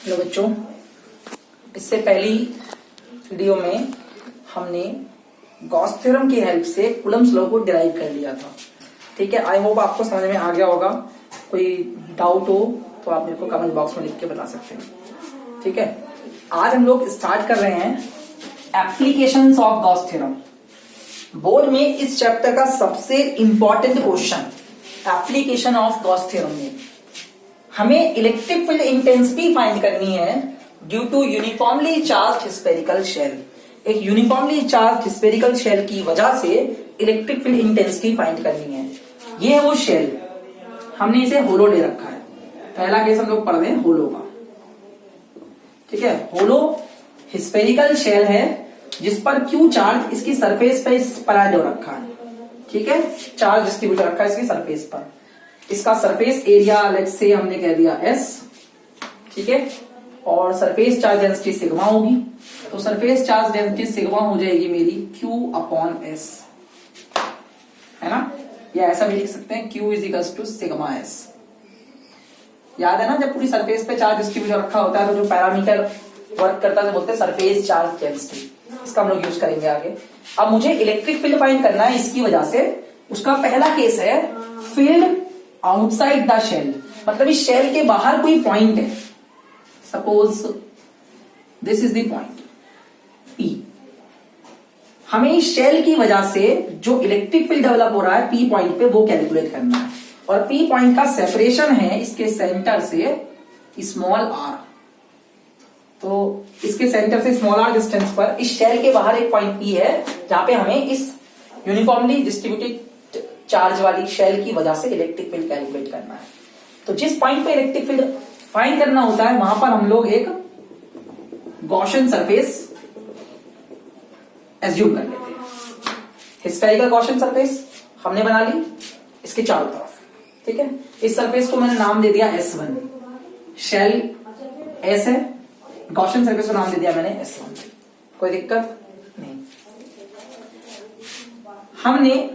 Hello बच्चों, इससे पहली वीडियो में हमने गॉस थ्योरम की हेल्प से कूलम्ब्स लॉ को डिराइव कर लिया था। ठीक है, आई होप आपको समझ में आ गया होगा। कोई डाउट हो तो आप मेरे को कमेंट बॉक्स में लिख के बता सकते हैं। ठीक है, आज हम लोग स्टार्ट कर रहे हैं applications of Gauss theorem. Board में इस चैप्टर का सबसे important question application of Gauss theorem में हमें इलेक्ट्रिक फील्ड इंटेंसिटी फाइंड करनी है due to uniformly charged spherical shell. एक यूनिफॉर्मली चार्ज्ड स्फेरिकल शेल की वजह से इलेक्ट्रिक फील्ड इंटेंसिटी फाइंड करनी है। ये है वो शेल, हमने इसे होलो ले रखा है। पहला केस हम लोग पढ़ रहे हैं होलो का। ठीक है, होलो स्फेरिकल शेल है जिस पर क्यू चार्ज इसकी सरफेस पे स्प्रेड हो रखा है। ठीक है, चार्ज डिस्ट्रीब्यूट रखा है इसकी सरफेस पर। इसका सरफेस एरिया लेट्स से हमने कह दिया एस। ठीक है, और सरफेस चार्ज डेंसिटी सिग्मा होगी, तो सरफेस चार्ज डेंसिटी सिग्मा हो जाएगी मेरी Q अपॉन एस, है ना। या ऐसा भी लिख सकते हैं Q is equals to sigma S. याद है ना, जब पूरी सरफेस पे चार्ज डिस्ट्रीब्यूट रखा होता है तो जो पैरामीटर वर्क करता है बोलते हैं सरफेस चार्ज डेंसिटी। इसका हम लोग यूज करेंगे आगे। अब मुझे इलेक्ट्रिक फील्ड फाइंड करना है इसकी वजह से। उसका पहला केस है फील्ड आउटसाइड द शेल, मतलब इस शेल के बाहर कोई पॉइंट है। Suppose this is the point P। हमें इस शेल की वजह से जो इलेक्ट्रिक फील्ड डेवलप हो रहा है P पॉइंट पे वो कैलकुलेट करना है। और P पॉइंट का सेपरेशन है इसके सेंटर से स्मॉल r। तो इसके सेंटर से स्मॉल r डिस्टेंस पर इस शेल के बाहर एक पॉइंट P है जहां पे हमें इस यूनिफॉर्मली डिस्ट्रीब्यूटेड चार्ज वाली शेल की वजह से इलेक्ट्रिक फील्ड कैलकुलेट करना है। तो जिस पॉइंट पे इलेक्ट्रिक फील्ड फाइंड करना होता है वहां पर हम लोग एक गॉसियन सरफेस एज्यूम कर लेते हैं। स्फेरिकल गॉसियन सरफेस हमने बना ली इसके चारों तरफ। ठीक है, इस सरफेस को मैंने नाम दे दिया S1। शेल S है, गॉसियन सरफेस को नाम दे दिया मैंने S1। कोई दिक्कत नहीं। हमने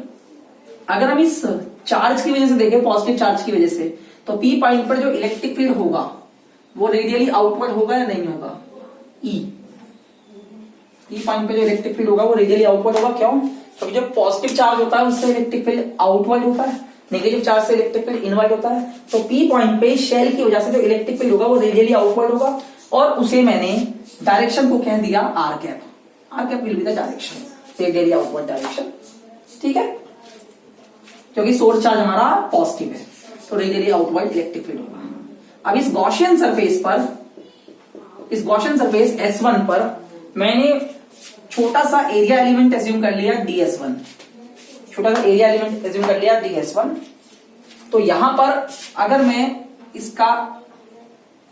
अगर हम इस चार्ज की वजह से देखें, पॉजिटिव चार्ज की वजह से, तो P पॉइंट पर जो इलेक्ट्रिक फील्ड होगा वो रेडियली आउटवर्ड होगा या नहीं होगा? E पॉइंट पे जो इलेक्ट्रिक फील्ड होगा वो रेडियली आउटवर्ड होगा। क्यों? क्योंकि जो पॉजिटिव चार्ज होता है उससे इलेक्ट्रिक फील्ड आउटवर्ड होता है, नेगेटिव चार्ज से इलेक्ट्रिक फील्ड इनवर्ड होता है। तो P पॉइंट पे शेल की वजह से जो इलेक्ट्रिक फील्ड होगा वो रेडियली आउटवर्ड होगा, और उसे मैंने डायरेक्शन को कह दिया R cap. R cap will be the direction, radially outward direction. ठीक है, क्योंकि सोर्स चार्ज हमारा पॉजिटिव है तो रेडियली आउटवर्ड इलेक्ट्रिक फील्ड होगा। अब इस गॉसियन सरफेस पर, इस गॉसियन सरफेस S1 पर मैंने छोटा सा एरिया एलिमेंट एज्यूम कर लिया DS1। छोटा सा एरिया एलिमेंट एज्यूम कर लिया DS1। तो यहां पर अगर मैं इसका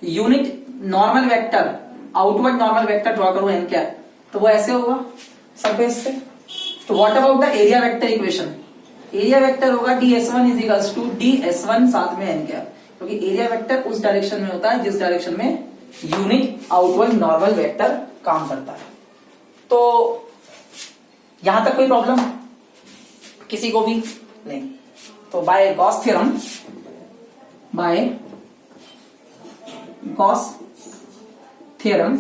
unit normal vector, outward normal vector draw करूं n कैप, तो वो ऐसे होगा सरफेस से। तो what about the area vector equation? Area vector होगा DS1 is equals to DS1 साथ में n कैप, क्योंकि एरिया वेक्टर उस डायरेक्शन में होता है जिस डायरेक्शन में यूनिट आउटवर्ड नॉर्मल वेक्टर काम करता है। तो यहां तक कोई प्रॉब्लम किसी को भी नहीं। तो by Gauss theorem,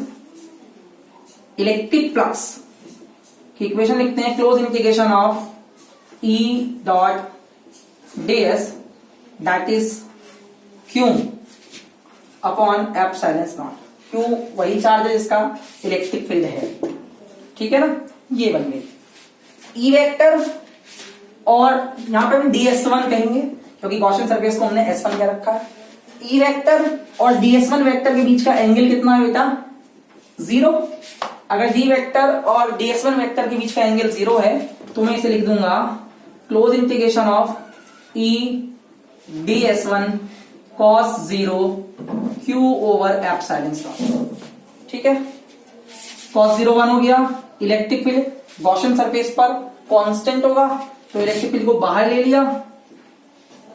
electric flux की इक्वेशन लिखते हैं। Close integration of E dot ds that is Q upon epsilon not. Q वही चार्ज है जिसका इलेक्ट्रिक फील्ड है। ठीक है ना, ये बन गई E वेक्टर, और यहां पे हम DS1 कहेंगे क्योंकि गॉसियन सरफेस को हमने S1 कह रखा है। E वेक्टर और DS1 वेक्टर के बीच का एंगल कितना है बेटा? 0। अगर D वेक्टर और DS1 वेक्टर के बीच का एंगल 0 है तो मैं इसे लिख दूंगा close integration of E DS1 cos 0 Q over epsilon not. ठीक है, cos 0 1 हो गया। इलेक्ट्रिक फील्ड गॉसियन सरफेस पर कांस्टेंट होगा तो इलेक्ट्रिक फील्ड को बाहर ले लिया,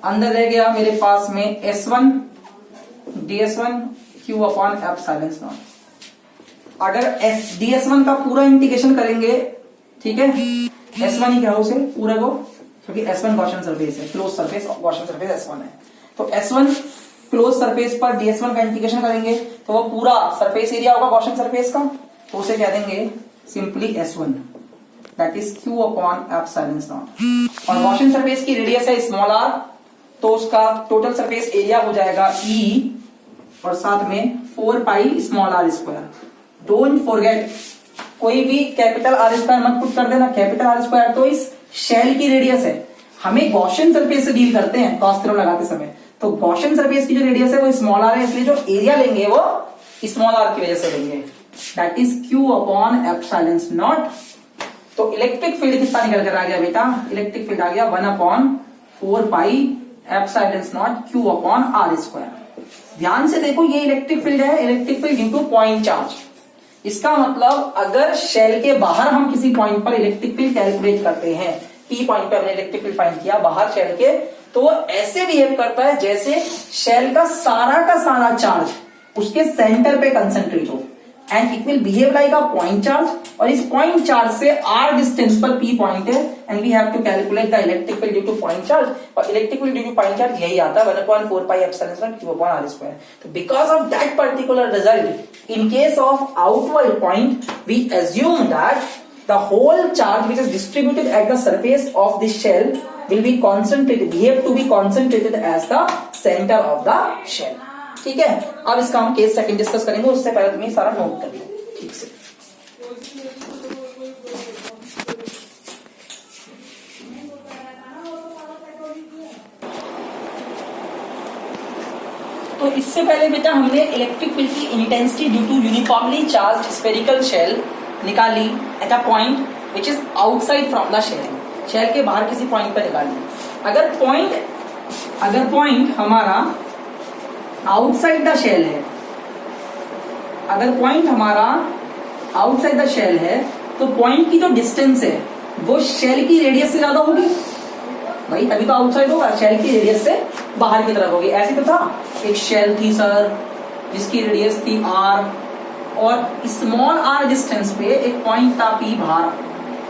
अंदर रह गया मेरे पास में S1 DS1 Q upon epsilon not. अगर DS1 का पूरा इंटीग्रेशन करेंगे, ठीक है, S1 ही क्या हो उसे पूरा को, क्योंकि S1 गॉसियन सरफेस है, close surface Gaussian surface S1 है। तो S1 क्लोज सरफेस पर DS1 का इंटीग्रेशन करेंगे तो वो पूरा सरफेस एरिया होगा गॉसियन सरफेस का, तो उसे कह देंगे simply S1, that is Q upon epsilon not. और गॉसियन सरफेस की रेडियस है स्मॉल r, तो उसका टोटल सरफेस एरिया हो जाएगा E और साथ में 4 pi small r square. Don't forget, कोई भी कैपिटल R स्क्वायर मत पुट कर देना, कैपिटल R स्क्वायर तो इस शेल की रेडियस है। हमें गॉसियन सरफेस से डील करते हैं गॉस थ्योरम लगाते समय, तो गॉसियन सरफेस की जो रेडियस है वो स्मॉल r है, इसलिए जो एरिया लेंगे वो स्मॉल r की वजह से लेंगे, that is Q upon epsilon not. तो इलेक्ट्रिक फील्ड कितना निकल कर आ गया बेटा, इलेक्ट्रिक फील्ड आ गया 1 upon 4 pi epsilon not Q upon r square. ध्यान से देखो, ये इलेक्ट्रिक फील्ड है, electric field due to point charge. इसका मतलब अगर शेल के बाहर हम किसी पॉइंट पर इलेक्ट्रिक फील्ड कैलकुलेट करते हैं, पी पॉइंट पे हमने इलेक्ट्रिक फील्ड फाइंड किया बाहर शेल के, तो वो ऐसे बिहेव करता है जैसे शेल का सारा चार्ज उसके सेंटर पे कंसंट्रेट हो, and it will behave like a point charge. और इस पॉइंट चार्ज से r डिस्टेंस पर p पॉइंट है, and we have to calculate the electric field due to point charge. और electric field due to point charge यही आता है 1/4 pi epsilon not Q upon r square. तो because of that particular result, in case of outward point, we assume that the whole charge which is distributed at the surface of the shell will be concentrated, behave to be concentrated as the center of the shell। ठीक है, अब इसका हम case second discuss करेंगे, उससे पहले तुम्हें सारा नोट कर लो ठीक से। तो इससे पहले बेटा हमने इलेक्ट्रिक फील्ड की intensity due to uniformly charged spherical shell निकाली at a point which is outside from the shell, shell के बाहर किसी पॉइंट पर निकाली। अगर पॉइंट हमारा आउटसाइड द शेल है, अगर पॉइंट हमारा आउटसाइड द शेल है, तो पॉइंट की जो डिस्टेंस है वो शेल की रेडियस से ज्यादा होगी भाई, तभी तो आउटसाइड होगा, शेल की रेडियस से बाहर की तरफ होगी। ऐसे तो था, एक शेल थी सर जिसकी रेडियस थी r, और स्मॉल r डिस्टेंस पे एक पॉइंट था p बाहर,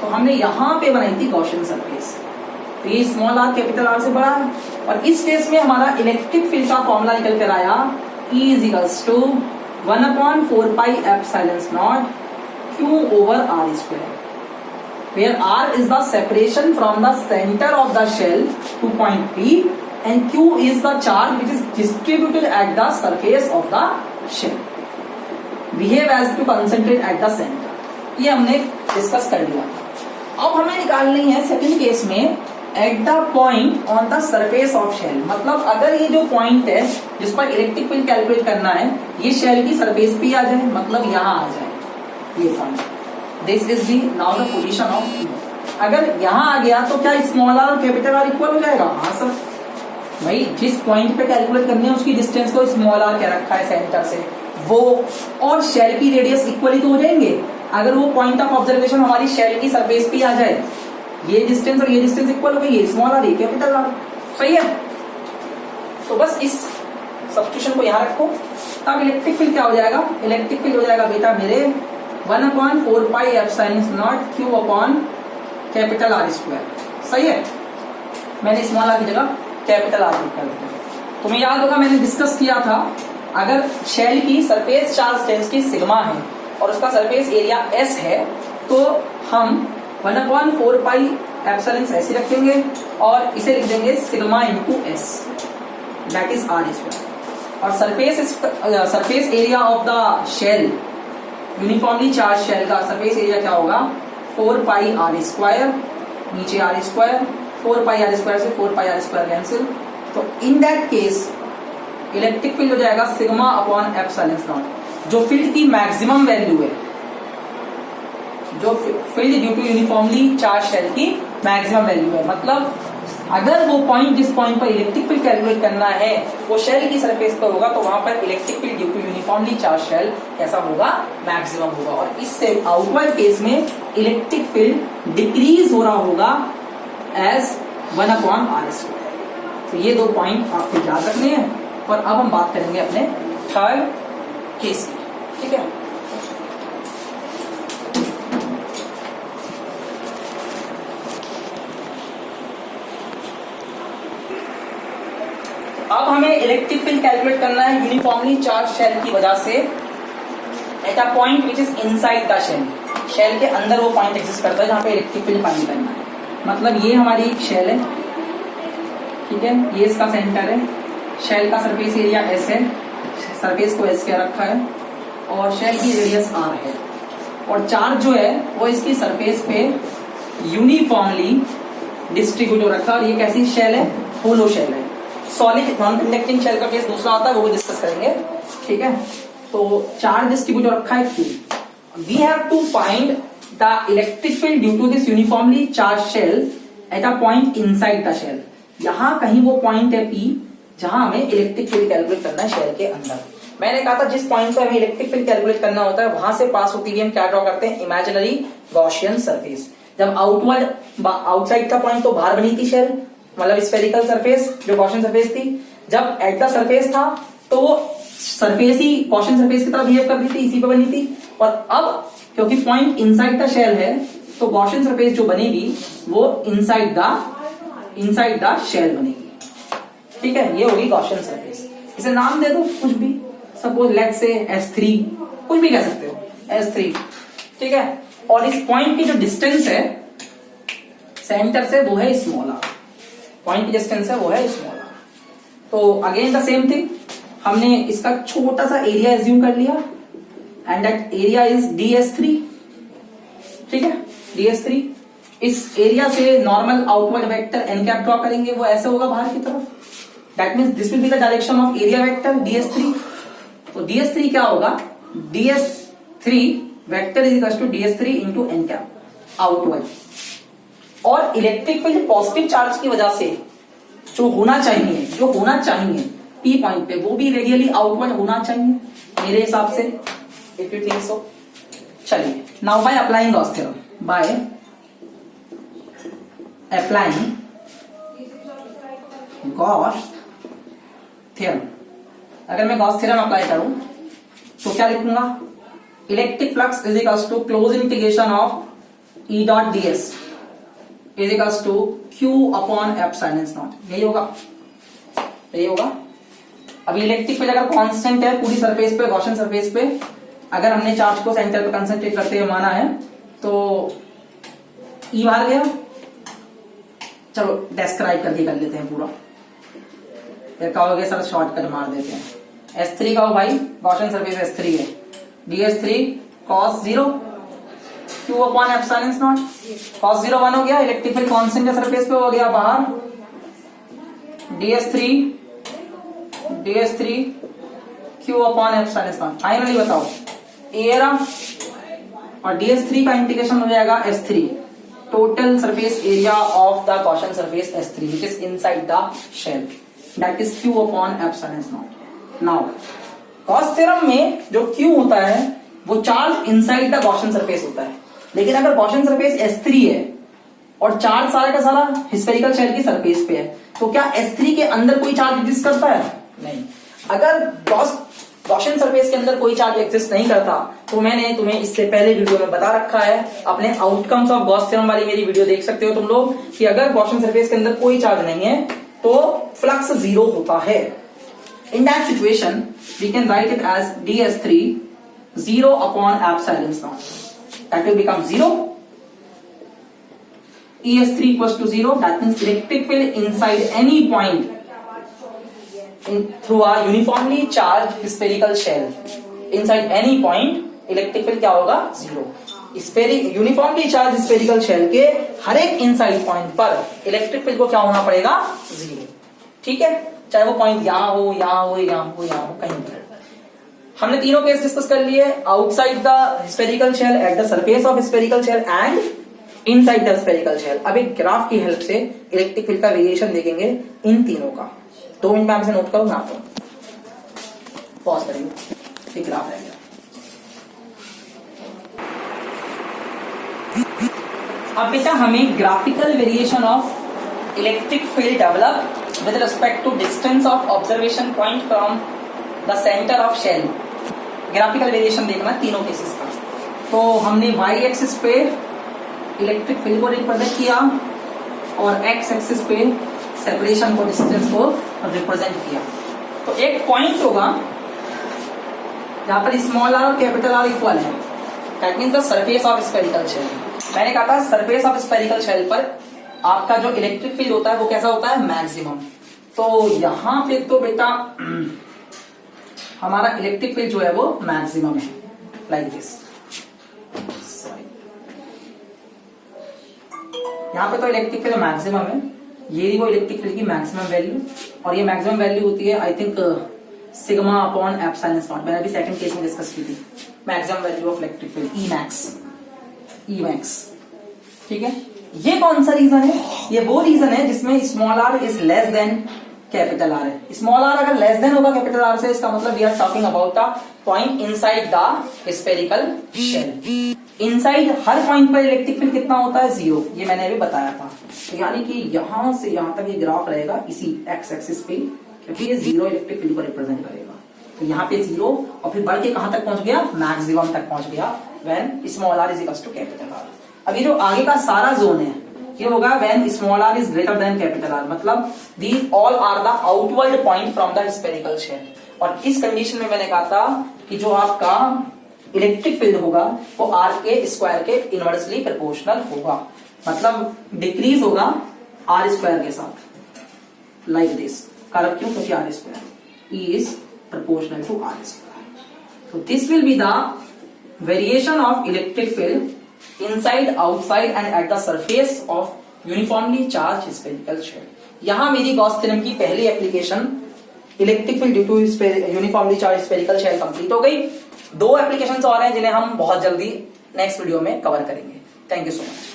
तो हमने यहां पे बनाई थी गॉसियन सरफेस। तो ये स्मॉल r कैपिटल R से बड़ा है, और इस केस में हमारा इलेक्ट्रिक फील्ड का फॉर्मूला निकल कर आया E is equals to 1/4 pi epsilon not Q over r square, where r is the separation from the center of the shell to point P, and Q is the charge which is distributed at the surface of the shell, behave as to concentrate at the center। ये हमने discuss कर लिया। अब हमें निकालनी है second case में at the point on the surface of shell. मतलब अगर ये जो पॉइंट है जिस पर इलेक्ट्रिक फील्ड कैलकुलेट करना है, ये शेल की सरफेस पे आ जाए, मतलब यहाँ आ जाए ये point, this is the now the position of. अगर यहाँ आ गया तो क्या स्मॉल r और कैपिटल R इक्वल हो जाएगा? हाँ सर, भाई जिस पॉइंट पे कैलकुलेट करनी है उसकी डिस्टेंस को स्मॉल r क्या रखा है सेंटर से, वो और शेल की रेडियस इक्वली तो हो जाएंगे। अगर वो पॉइंट ऑफ ऑब्जर्वेशन हमारी शेल की सरफेस पे आ जाए, ये डिस्टेंस और ये डिस्टेंस इक्वल हो गई, ये स्मॉल r ये कैपिटल R, सही है। तो बस इस सब्स्टिट्यूशन को यहाँ रखो, तब इलेक्ट्रिक फील्ड क्या हो जाएगा? इलेक्ट्रिक फील्ड हो जाएगा बेटा मेरे 1/4 pi epsilon not Q upon capital R square, सही है। मैंने स्मॉल r की जगह कैपिटल R लिख कर दिया। तुम्हें याद होगा मैंने डिस्कस किया था, अगर शेल की सरफेस चार्ज डेंसिटी सिग्मा है और उसका सरफेस एरिया S है, तो हम 1/4 पाई एप्सिलॉन ऐसे रखेंगे और इसे लिख देंगे sigma into S, that is R square. और surface area of the shell, uniformly charge shell का सरफेस एरिया क्या होगा? 4 पाई R स्क्वायर, नीचे R square, 4 pi R square से 4 पाई R स्क्वायर कैंसिल। तो in that case electric field हो जाएगा sigma upon epsilon not, जो field की मैक्सिमम वैल्यू है, जो field due to uniformly charge shell की मैक्सिमम वैल्यू है। मतलब अगर वो पॉइंट जिस पॉइंट पर इलेक्ट्रिक फील्ड कैलकुलेट करना है वो शेल की सरफेस पर होगा, तो वहां पर electric field due to uniformly charge shell कैसा होगा? मैक्सिमम होगा। और इससे आउटवर्ड केस में इलेक्ट्रिक फील्ड डिक्रीज हो रहा होगा एज 1/r स्क्वायर। तो ये दो पॉइंट आपको याद रखने हैं। और अब हम बात करेंगे अपने थर्ड केस की, ठीक है। अब हमें इलेक्ट्रिक फील्ड कैलकुलेट करना है यूनिफॉर्मली चार्ज शेल की वजह से at a point which is inside the shell. Shell के अंदर वो पॉइंट एग्जिस्ट करता है जहां पे इलेक्ट्रिक फील्ड फाइंड करना है। मतलब ये हमारी एक शेल है, ठीक है, ये इसका सेंटर है, शेल का सरफेस एरिया एस है, सरफेस को एस के रखा है और शेल की रेडियस आर है और चार्ज जो है वो इसकी सरफेस पे यूनिफॉर्मली डिस्ट्रीब्यूट हो रखा है। और ये कैसी शेल है? होलो शेल है। सॉलिड नॉन कंडक्टिंग शेल का केस दूसरा होता है, वो भी डिस्कस करेंगे, ठीक है। तो चार्ज डिस्ट्रीब्यूट हो रखा है Q। We have to find the electric field due to this uniformly charge shell at a point inside the shell. यहां कहीं वो पॉइंट है P जहां हमें इलेक्ट्रिक फील्ड कैलकुलेट करना है शेल के अंदर। मैंने कहा था जिस पॉइंट पे हमें इलेक्ट्रिक फील्ड कैलकुलेट करना होता है वहां से पास होती हुई हम क्या ड्रॉ करते हैं? Imaginary Gaussian surface. जब आउटवर्ड आउटसाइड का पॉइंट तो बाहर बनी थी शेल, मतलब स्फेरिकल सरफेस जो गॉसियन सरफेस थी। जब एट द सरफेस था तो वो सरफेस ही गॉसियन सरफेस की तरह बिहेव कर रही थी, इसी पे बनी थी। और अब क्योंकि पॉइंट इनसाइड द शेल है तो गॉसियन सरफेस जो बनेगी वो इनसाइड द शेल बनेगी, ठीक है। ये होगी गॉसियन सरफेस। इसे नाम दे दो कुछ भी, सपोज लेट्स से S3, कुछ भी कह सकते हो, S3, ठीक है। और इस पॉइंट की जो डिस्टेंस है सेंटर से वो है स्मॉल r, पॉइंट की डिस्टेंस है वो है स्मॉल r। तो अगेन द सेम थिंग, हमने इसका छोटा सा एरिया एज्यूम कर लिया and that area is DS3, ठीक है, DS3। इस एरिया से normal outward vector n cap draw करेंगे, वो ऐसे होगा बाहर की तरफ। That means this will be the direction of area vector DS3। तो DS3 क्या होगा? DS3 vector is equal to DS3 into n cap outward. और इलेक्ट्रिक फील्ड पॉजिटिव चार्ज की वजह से जो होना चाहिए P पॉइंट पे, वो भी रेडियली आउटवर्ड होना चाहिए मेरे हिसाब से, इफ यू थिंक सो। चलिए, now by applying Gauss theorem, Gauss theorem, अगर मैं गॉस थ्योरम अप्लाई करूं तो क्या लिखूंगा? Electric flux is equals to close integration of E dot ds is equals to Q upon epsilon not. यही होगा। अभी इलेक्ट्रिक फील्ड अगर कांस्टेंट है पूरी सरफेस पे, गॉसियन सरफेस पे, अगर हमने चार्ज को सेंटर पे कंसंट्रेट करते हुए माना है तो E बाहर गया। चलो डिस्क्राइब करके कर लेते हैं पूरा, फिर कहोगे सर शॉर्टकट मार देते हैं। S3 का हो भाई, गॉसियन सरफेस S3 है, DS3 cos 0 Q upon epsilon not. cos 0 1 हो गया, इलेक्ट्रिक फील्ड कांस्टेंट है सरफेस पे, हो गया बाहर। DS3 Q upon epsilon not. Finally बताओ एरा और DS3 का इंटीग्रेशन हो जाएगा S3, total surface area of the Gaussian surface S3 which is inside the shell, that is Q upon epsilon naught। Now Gauss theorem में जो Q होता है वो charge inside the Gaussian surface होता है, लेकिन अगर गॉसियन सरफेस S3 है और चार्ज सारा का सारा स्फेरिकल शेल की सरफेस पे है तो क्या S3 के अंदर कोई चार्ज एग्जिस्ट करता है? नहीं। अगर गॉसियन सरफेस के अंदर कोई चार्ज एग्जिस्ट नहीं करता तो मैंने तुम्हें इससे पहले वीडियो में बता रखा है, अपने आउटकम्स ऑफ गॉस थ्योरम वाली मेरी वीडियो देख सकते हो तुम लोग, कि अगर गॉसियन सरफेस के अंदर कोई चार्ज नहीं है तो फ्लक्स 0 होता है। In that situation we can write it as DS3 0 upon epsilon not, that will become 0। ES3 equals to 0, that means electric field inside any point through a uniformly charged spherical shell, inside any point electric field क्या होगा? 0। Uniformly charge spherical shell के हर एक inside point पर electric field को क्या होना पड़ेगा? 0, ठीक है। चाहे वो पॉइंट यहां हो, कहीं पर। हमने तीनों केस डिस्कस कर लिए, outside the spherical shell, at the surface of spherical shell and inside the spherical shell. अब एक ग्राफ की हेल्प से इलेक्ट्रिक फील्ड का वेरिएशन देखेंगे इन तीनों का। 2 मिनट में आपसे नोट करो, मैं आपको पॉज करेंगे, एक ग्राफ रहेगा। अब बेटा हमें graphical variation of electric field develop with respect to distance of observation point from the center of shell, graphical variation देखना तीनों केसेस का। तो हमने y एक्सिस पे इलेक्ट्रिक फील्ड को रिप्रेजेंट किया और x एक्सिस पे सेपरेशन को, डिस्टेंस को रिप्रेजेंट किया। तो एक पॉइंट होगा जहां पर स्मॉल आर और कैपिटल आर इक्वल है, that means the surface of spherical shell. मैंने कहा था सरफेस ऑफ स्फेरिकल शेल पर आपका जो इलेक्ट्रिक फील्ड होता है वो कैसा होता है, मैक्सिमम। तो यहां पे तो बेटा हमारा इलेक्ट्रिक फील्ड जो है वो मैक्सिमम है, लाइक दिस। यहां पे तो इलेक्ट्रिक फील्ड मैक्सिमम है, ये वो इलेक्ट्रिक फील्ड की मैक्सिमम वैल्यू, और ये मैक्सिमम वैल्यू होती है I think sigma upon epsilon not. मैंने अभी सेकंड केस में डिस्कस की थी, maximum value of electric field E max. ठीक है, ये कौन सा रीजन है, ये वो रीजन है जिसमें small R is less than capital R है। स्मॉल आर अगर लेस देन होगा कैपिटल आर से, इसका मतलब we are talking about a point inside the spherical shell. Inside हर पॉइंट पर इलेक्ट्रिक फील्ड कितना होता है, 0। ये मैंने अभी बताया था। तो यानी कि यहां से यहां तक ये ग्राफ रहेगा इसी एक्स एक्सिस पे, क्योंकि ये 0 इलेक्ट्रिक फील्ड को रिप्रेजेंट करेगा। तो यहाँ पे 0 और फिर बढ़ के कहां तक पहुंच गया, मैक्सिमम तक पहुंच गया when small R is equal to capital R. अभी जो आगे का सारा जोन है ये होगा when small R is greater than capital R, मतलब these all are the outward point from the spherical shell. और इस कंडीशन में मैंने कहा था कि जो आपका इलेक्ट्रिक फील्ड होगा वो आर के स्क्वायर के इनवर्सली प्रोपोर्शनल होगा, मतलब डिक्रीज होगा आर स्क्वायर के साथ, लाइक दिस कारण क्यों, क्योंकि R square is proportional to R square. तो this will be the variation of electric field inside, outside and at the surface of uniformly charged spherical shell। यहां मेरी Gauss theorem की पहली application electric field due to uniformly charge spherical shell complete हो गई। 2 applications और हैं जिन्हें हम बहुत जल्दी नेक्स्ट वीडियो में कवर करेंगे। Thank you so much.